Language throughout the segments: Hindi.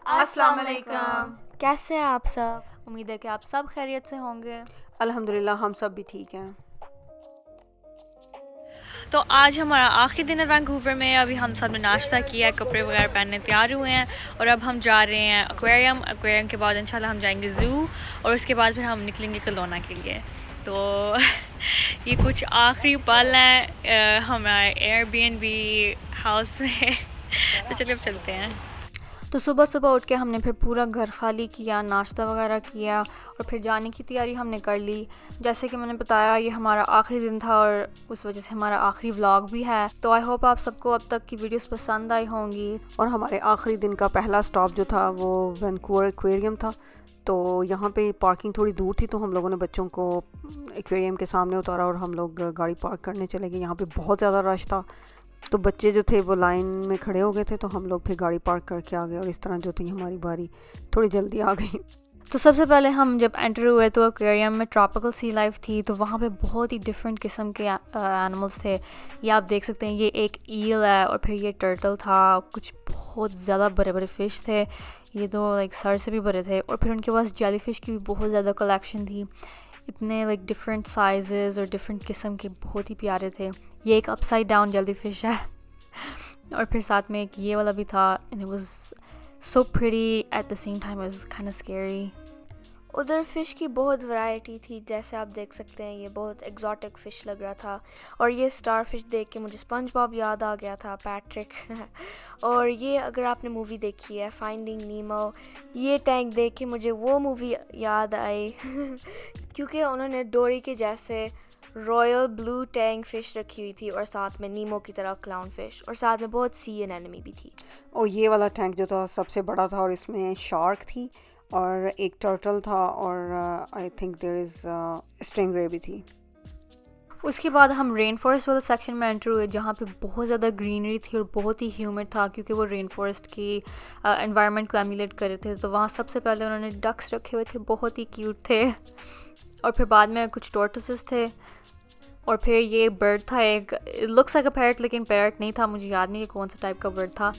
अस्सलाम वालेकुम। कैसे हैं आप सब? उम्मीद है कि आप सब खैरियत से होंगे। अल्हम्दुलिल्लाह हम सब भी ठीक हैं। तो आज हमारा आखिरी दिन है वैंकूवर में। अभी हम सब ने नाश्ता किया है, कपड़े वगैरह पहनने तैयार हुए हैं और अब हम जा रहे हैं एक्वेरियम के बाद इंशाल्लाह हम जाएंगे ज़ू और उसके बाद फिर हम निकलेंगे कलोना के लिए। तो ये कुछ आखिरी पल हैं हमारे एयरबीएनबी हाउस में। तो चलिए अब चलते हैं। तो सुबह सुबह उठ के हमने फिर पूरा घर खाली किया, नाश्ता वगैरह किया और फिर जाने की तैयारी हमने कर ली। जैसे कि मैंने बताया ये हमारा आखिरी दिन था और उस वजह से हमारा आखिरी व्लॉग भी है। तो आई होप आप सबको अब तक की वीडियोस पसंद आई होंगी। और हमारे आखिरी दिन का पहला स्टॉप जो था वो वैंकूवर एक्वेरियम था। तो यहाँ पे पार्किंग थोड़ी दूर थी तो हम लोगों ने बच्चों को एक्वेरियम के सामने उतारा और हम लोग गाड़ी पार्क करने चले गए। यहाँ पे बहुत ज़्यादा रश था तो बच्चे जो थे वो लाइन में खड़े हो गए थे तो हम लोग फिर गाड़ी पार्क करके आ गए और इस तरह जो थी हमारी बारी थोड़ी जल्दी आ गई। तो सबसे पहले हम जब एंटर हुए तो एक्वेरियम में ट्रॉपिकल सी लाइफ थी। तो वहाँ पे बहुत ही डिफरेंट किस्म के एनिमल्स थे। ये आप देख सकते हैं, ये एक ईल है और फिर ये टर्टल था। कुछ बहुत ज़्यादा बड़े बड़े फ़िश थे, ये तो लाइक सर से भी बड़े थे। और फिर उनके पास जेली फ़िश की भी बहुत ज़्यादा कलेक्शन थी। इतने लाइक डिफरेंट साइजेस और डिफरेंट किस्म के बहुत ही प्यारे थे। ये एक अपसाइड डाउन जेली फ़िश है और फिर साथ में एक ये वाला भी था। And it was so pretty at the same time, it was kind of scary. उधर फ़िश की बहुत वैरायटी थी, जैसे आप देख सकते हैं ये बहुत एग्जॉटिक फ़िश लग रहा था। और ये स्टार फिश देख के मुझे स्पंज बॉब याद आ गया था, पैट्रिक। और ये अगर आपने मूवी देखी है फाइंडिंग नीमो, ये टैंक देख के मुझे वो मूवी याद आई क्योंकि उन्होंने डोरी के जैसे रॉयल ब्लू टैंक फ़िश रखी हुई थी और साथ में नीमो की तरह क्लाउन फ़िश और साथ में बहुत सी एनेमी भी थी। और ये वाला टैंक जो था सबसे बड़ा था और इसमें शार्क थी और एक टर्टल था और I think there is stingray भी थी। उसके बाद हम रेन फॉरेस्ट वाले सेक्शन में एंटर हुए जहाँ पे बहुत ज़्यादा ग्रीनरी थी और बहुत ही ह्यूमिड था क्योंकि वो रेन फॉरेस्ट की एनवायरनमेंट को एमुलेट कर रहे थे। तो वहाँ सबसे पहले उन्होंने डक्स रखे हुए थे, बहुत ही क्यूट थे। और फिर बाद में कुछ टॉर्टोसेस थे और फिर ये बर्ड था एक, लुक्स लाइक अ पैरट लेकिन पैरट नहीं था, मुझे याद नहीं कि कौन सा टाइप का बर्ड था।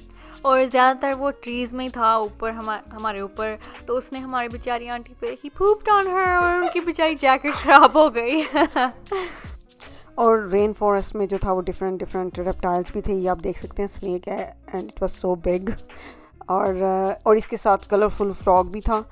और ज़्यादातर वो ट्रीज़ में ही था ऊपर हमारे ऊपर। तो उसने हमारी बेचारी आंटी पे ही pooped on her और उनकी बेचारी जैकेट ख़राब हो गई। और रेन फॉरेस्ट में जो था वो डिफरेंट रेप्टाइल्स भी थे। ये आप देख सकते हैं, स्नेक है and it was so big. और इसके साथ कलरफुल फ्रॉग भी था।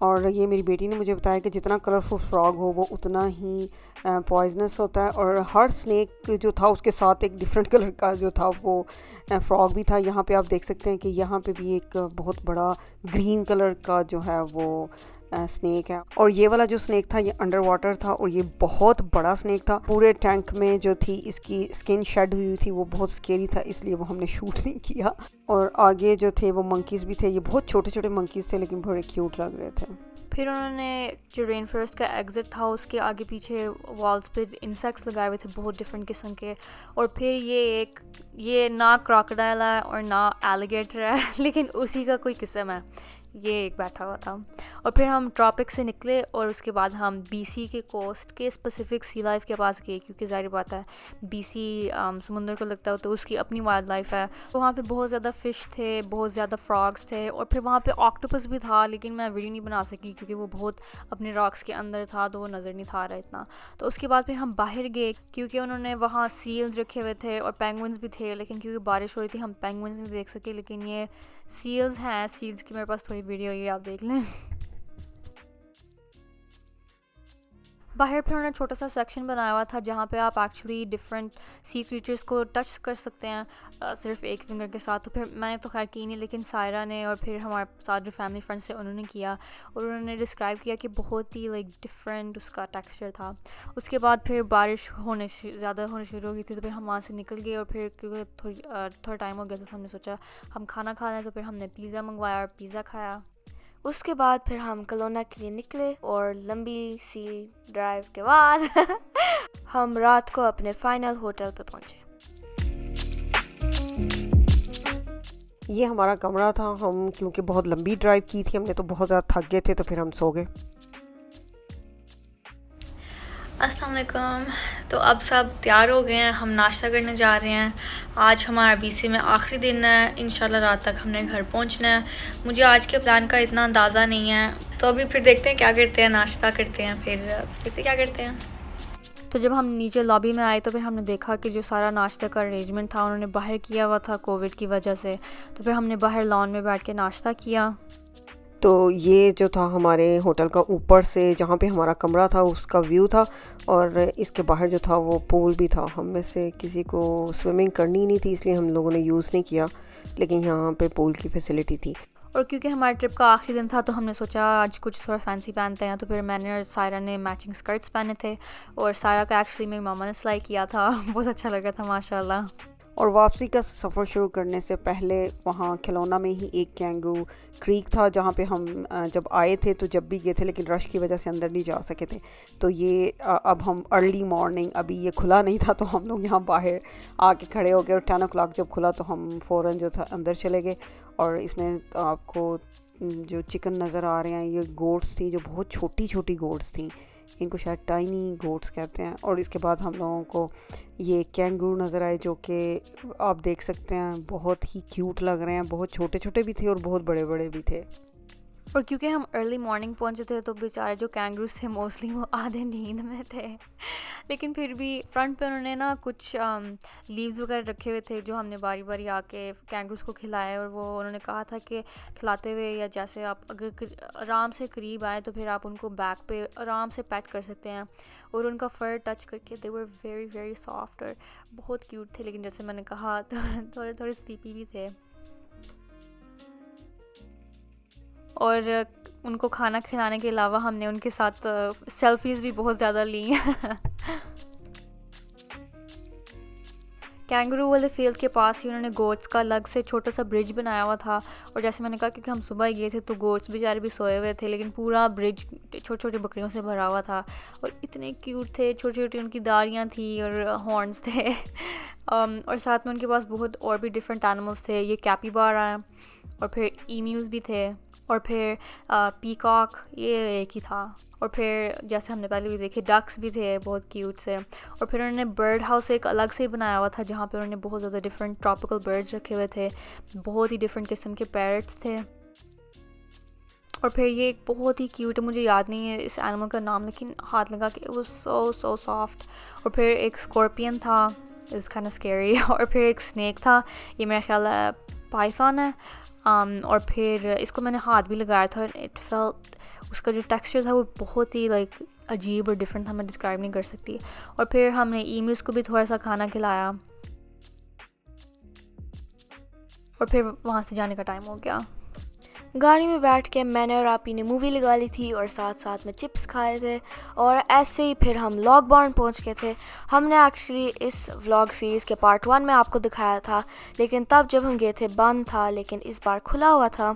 और ये मेरी बेटी ने मुझे बताया कि जितना कलरफुल फ्रॉग हो वो उतना ही पॉइजनस होता है। और हर स्नेक जो था उसके साथ एक डिफरेंट कलर का जो था वो फ्रॉग भी था। यहाँ पे आप देख सकते हैं कि यहाँ पे भी एक बहुत बड़ा ग्रीन कलर का जो है वो स्नेक है। और ये वाला जो स्नेक था ये अंडर वाटर था और ये बहुत बड़ा स्नेक था। पूरे टैंक में जो थी इसकी स्किन शेड हुई थी, वो बहुत स्केरी था, इसलिए वो हमने शूट नहीं किया। और आगे जो थे वो मंकीज़ भी थे, ये बहुत छोटे छोटे मंकीज़ थे लेकिन बड़े क्यूट लग रहे थे। फिर उन्होंने जो रेन फॉरेस्ट का एग्ज़िट था उसके आगे पीछे वॉल्स पे इंसेक्ट्स लगाए हुए थे बहुत डिफरेंट किस्म के। और फिर ये ना क्रोकोडाइल है और ना एलिगेटर है लेकिन उसी का कोई किस्म है, ये एक बैठा हुआ था। और फिर हम ट्रॉपिक से निकले और उसके बाद हम बीसी के कोस्ट के स्पेसिफिक सी लाइफ के पास गए क्योंकि ज़ाहिर बात है बीसी समुंदर को लगता है तो उसकी अपनी वाइल्ड लाइफ है। तो वहाँ पे बहुत ज़्यादा फ़िश थे, बहुत ज़्यादा फ्रॉग्स थे और फिर वहाँ पे ऑक्टोपस भी था लेकिन मैं वीडियो नहीं बना सकी क्योंकि वो बहुत अपने रॉक्स के अंदर था तो वो नज़र नहीं था आ रहा इतना। तो उसके बाद फिर हम बाहर गए क्योंकि उन्होंने वहाँ सील्स रखे हुए थे और पेंगुइन्स भी थे, लेकिन क्योंकि बारिश हो रही थी हम पेंगुइन्स नहीं देख सके। लेकिन ये सील्स हैं, सील्स की मेरे पास थोड़ी वीडियो ये आप देख लें। बाहर फिर उन्होंने छोटा सा सेक्शन बनाया हुआ था जहाँ पे आप एक्चुअली डिफरेंट सी क्रीचर्स को टच कर सकते हैं सिर्फ एक फिंगर के साथ। तो फिर मैंने तो खैर की नहीं, लेकिन सायरा ने और फिर हमारे साथ जो फैमिली फ्रेंड्स थे उन्होंने किया और उन्होंने डिस्क्राइब किया कि बहुत ही लाइक डिफरेंट उसका टेक्सचर था। उसके बाद फिर बारिश ज़्यादा होने शुरू हो गई थी तो फिर हम वहाँ से निकल गए और फिर क्योंकि थोड़ा टाइम हो गया तो हमने सोचा हम खाना खा लें। तो फिर हमने पिज़्ज़ा मंगवाया और पिज़्ज़ा खाया। उसके बाद फिर हम कलोना के लिए निकले और लंबी सी ड्राइव के बाद हम रात को अपने फाइनल होटल पे पहुंचे। ये हमारा कमरा था। हम क्योंकि बहुत लंबी ड्राइव की थी हमने तो बहुत ज़्यादा थक गए थे तो फिर हम सो गए। अस्सलाम वालेकुम। तो अब सब तैयार हो गए हैं, हम नाश्ता करने जा रहे हैं। आज हमारा बीसी में आखिरी दिन है, इंशाल्लाह रात तक हमने घर पहुंचना है। मुझे आज के प्लान का इतना अंदाज़ा नहीं है, तो अभी फिर देखते हैं क्या करते हैं, नाश्ता करते हैं, फिर देखते हैं क्या करते हैं। तो जब हम नीचे लॉबी में आए तो फिर हमने देखा कि जो सारा नाश्ते का अरेंजमेंट था उन्होंने बाहर किया हुआ था कोविड की वजह से। तो फिर हमने बाहर लॉन में बैठ के नाश्ता किया। तो ये जो था हमारे होटल का ऊपर से जहाँ पे हमारा कमरा था उसका व्यू था, और इसके बाहर जो था वो पूल भी था। हम में से किसी को स्विमिंग करनी नहीं थी इसलिए हम लोगों ने यूज़ नहीं किया, लेकिन यहाँ पे पूल की फैसिलिटी थी। और क्योंकि हमारे ट्रिप का आखिरी दिन था तो हमने सोचा आज कुछ थोड़ा फैंसी पहनते हैं। तो फिर मैंने और सायरा ने मैचिंग स्कर्ट्स पहने थे, और सायरा का एक्चुअली मेरी मामा ने सिलाई किया था। बहुत अच्छा लगा था माशाल्लाह। और वापसी का सफ़र शुरू करने से पहले वहाँ खिलौना में ही एक कैंगरू क्रीक था जहाँ पे हम जब आए थे तो जब भी गए थे, लेकिन रश की वजह से अंदर नहीं जा सके थे। तो ये अब हम अर्ली मॉर्निंग, अभी ये खुला नहीं था तो हम लोग यहाँ बाहर आके खड़े हो गए, और 10 o'clock जब खुला तो हम फ़ौरन जो था अंदर चले गए। और इसमें आपको जो चिकन नज़र आ रहे हैं ये गोट्स थी, जो बहुत छोटी छोटी गोट्स थी, इनको शायद टाइनी गोट्स कहते हैं। और इसके बाद हम लोगों को ये कैंगरू नज़र आए जो कि आप देख सकते हैं बहुत ही क्यूट लग रहे हैं। बहुत छोटे छोटे भी थे और बहुत बड़े बड़े भी थे। और क्योंकि हम अर्ली मॉर्निंग पहुंचे थे तो बेचारे जो कैंगरूज थे मोस्टली वो आधे नींद में थे। लेकिन फिर भी फ्रंट पे उन्होंने ना कुछ लीव्स वगैरह रखे हुए थे जो हमने बारी बारी आके कैंगरूज को खिलाए। और वो उन्होंने कहा था कि खिलाते हुए या जैसे आप अगर आराम से करीब आए तो फिर आप उनको बैक पे आराम से पैट कर सकते हैं। और उनका फर टच करके दे वर वेरी वेरी सॉफ्ट और बहुत क्यूट थे। लेकिन जैसे मैंने कहा तो थोड़े थोड़े स्लीपी भी थे। और उनको खाना खिलाने के अलावा हमने उनके साथ सेल्फीज़ भी बहुत ज़्यादा ली। कैंगरू वाले फील्ड के पास ही उन्होंने गोट्स का अलग से छोटा सा ब्रिज बनाया हुआ था। और जैसे मैंने कहा क्योंकि हम सुबह गए थे तो गोट्स बेचारे भी सोए हुए थे, लेकिन पूरा ब्रिज छोटी छोटी बकरियों से भरा हुआ था। और इतने क्यूट थे, छोटी छोटी उनकी दाढ़ियाँ थी और हॉर्न्स थे। और साथ में उनके पास बहुत और भी डिफरेंट एनिमल्स थे। ये कैपिबारा हैं, और फिर ईम्यूज़ भी थे, और फिर पीकॉक, ये एक ही था। और फिर जैसे हमने पहले भी देखे डक्स भी थे बहुत क्यूट से। और फिर उन्होंने बर्ड हाउस एक अलग से बनाया हुआ था जहाँ पे उन्होंने बहुत ज़्यादा डिफरेंट ट्रॉपिकल बर्ड्स रखे हुए थे, बहुत ही डिफरेंट किस्म के पैरट्स थे। और फिर ये एक बहुत ही क्यूट, मुझे याद नहीं है इस एनिमल का नाम, लेकिन हाथ लगा कि वो सो सॉफ्ट। और फिर एक स्कॉर्पियन था, इट्स काइंड ऑफ स्कैरी। और फिर एक स्नेक था, ये मेरा ख्याल है पाइथन है। और फिर इसको मैंने हाथ भी लगाया था, इट फेल्ट, उसका जो टेक्सचर था वो बहुत ही लाइक अजीब और डिफरेंट था, मैं डिस्क्राइब नहीं कर सकती। और फिर हमने ईम्यूज़ को भी थोड़ा सा खाना खिलाया। और फिर वहाँ से जाने का टाइम हो गया। गाड़ी में बैठ के मैंने और आपी ने मूवी लगा ली थी और साथ साथ में चिप्स खा रहे थे। और ऐसे ही फिर हम लॉकबाउन पहुंच गए थे। हमने एक्चुअली इस व्लॉग सीरीज़ के पार्ट 1 में आपको दिखाया था, लेकिन तब जब हम गए थे बंद था, लेकिन इस बार खुला हुआ था।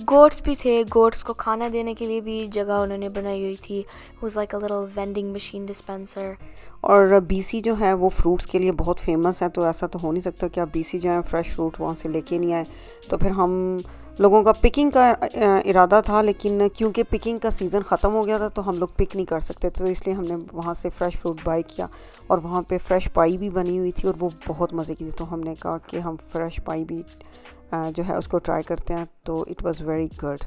गोट्स भी थे, गोट्स को खाना देने के लिए भी जगह उन्होंने बनाई हुई थी। It was like a little vending machine dispenser. और बीसी जो है वो फ्रूट्स के लिए बहुत फेमस है, तो ऐसा तो हो नहीं सकता कि आप बीसी जाएँ फ्रेश फ्रूट वहाँ से लेके नहीं आए। तो फिर हम लोगों का पिकिंग का इरादा था, लेकिन क्योंकि पिकिंग का सीज़न ख़त्म हो गया था तो हम लोग पिक नहीं कर सकते थे, तो इसलिए हमने वहाँ से फ़्रेश फ्रूट बाई किया। और वहाँ पे फ़्रेश पाई भी बनी हुई थी और वो बहुत मज़े की थी, तो हमने कहा कि हम फ़्रेश पाई भी जो है उसको ट्राई करते हैं। तो इट वाज़ वेरी गुड।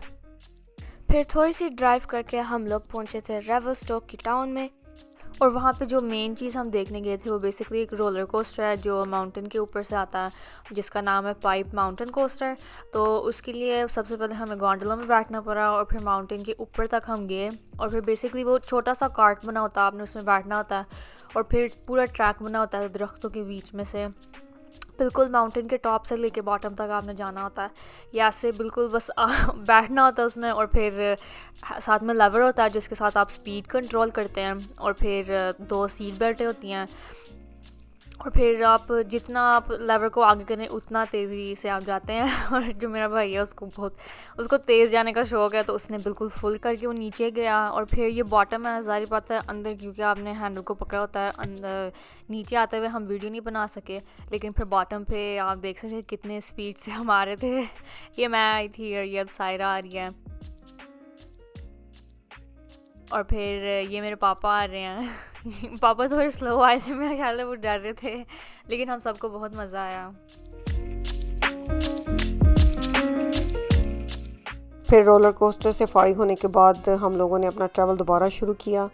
फिर थोड़ी सी ड्राइव करके हम लोग पहुँचे थे रेवलस्टोक की टाउन में। और वहाँ पे जो मेन चीज़ हम देखने गए थे वो बेसिकली एक रोलर कोस्टर है जो माउंटेन के ऊपर से आता है, जिसका नाम है पाइप माउंटेन कोस्टर। तो उसके लिए सबसे पहले हमें गोंडोला में बैठना पड़ा और फिर माउंटेन के ऊपर तक हम गए। और फिर बेसिकली वो छोटा सा कार्ट बना होता है, आपने उसमें बैठना होता है, और फिर पूरा ट्रैक बना होता है दरख्तों के बीच में से, बिल्कुल माउंटेन के टॉप से लेके बॉटम तक आपने जाना होता है। या से बिल्कुल बस बैठना होता है उसमें, और फिर साथ में लेवर होता है जिसके साथ आप स्पीड कंट्रोल करते हैं, और फिर 2 सीट बेल्टें होती हैं। और फिर आप जितना आप लेवर को आगे करें उतना तेज़ी से आप जाते हैं। और जो मेरा भाई है उसको तेज़ जाने का शौक़ है, तो उसने बिल्कुल फुल करके वो नीचे गया। और फिर ये बॉटम है, ज़ाहिर बात है अंदर क्योंकि आपने हैंडल को पकड़ा होता है, अंदर नीचे आते हुए हम वीडियो नहीं बना सके, लेकिन फिर बॉटम पे आप देख सकते हैं कितने स्पीड से हम आ रहे थे। ये मैं आई थी और ये अब सायरा आ रही है, और फिर ये मेरे पापा आ रहे हैं। पापा थोड़े स्लो आए थे, मेरा ख्याल है वो डर रहे थे, लेकिन हम सबको बहुत मज़ा आया। फिर रोलर कोस्टर से फारिग होने के बाद हम लोगों ने अपना ट्रैवल दोबारा शुरू किया,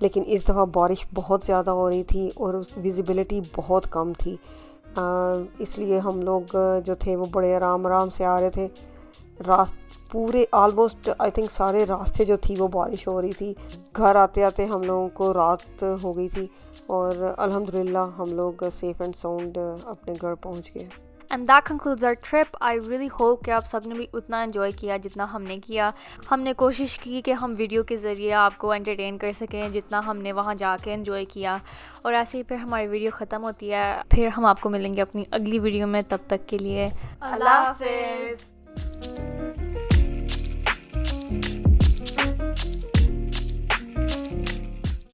लेकिन इस दफ़ा बारिश बहुत ज़्यादा हो रही थी और विजिबिलिटी बहुत कम थी। इसलिए हम लोग जो थे वो बड़े आराम से आ रहे थे। पूरे ऑलमोस्ट आई थिंक सारे रास्ते जो थी वो बारिश हो रही थी। घर आते आते हम लोगों को रात हो गई थी और अल्हम्दुलिल्लाह हम लोग सेफ़ एंड साउंड अपने घर पहुंच गए। And that concludes our trip. I really hope कि आप सब ने भी उतना एंजॉय किया जितना हमने किया। हमने कोशिश की कि हम वीडियो के ज़रिए आपको एंटरटेन कर सकें जितना हमने वहाँ जाके एंजॉय किया। और ऐसे ही फिर हमारी वीडियो ख़त्म होती है, फिर हम आपको मिलेंगे अपनी अगली वीडियो में। तब तक के लिए अल्लाह हाफ़िज़।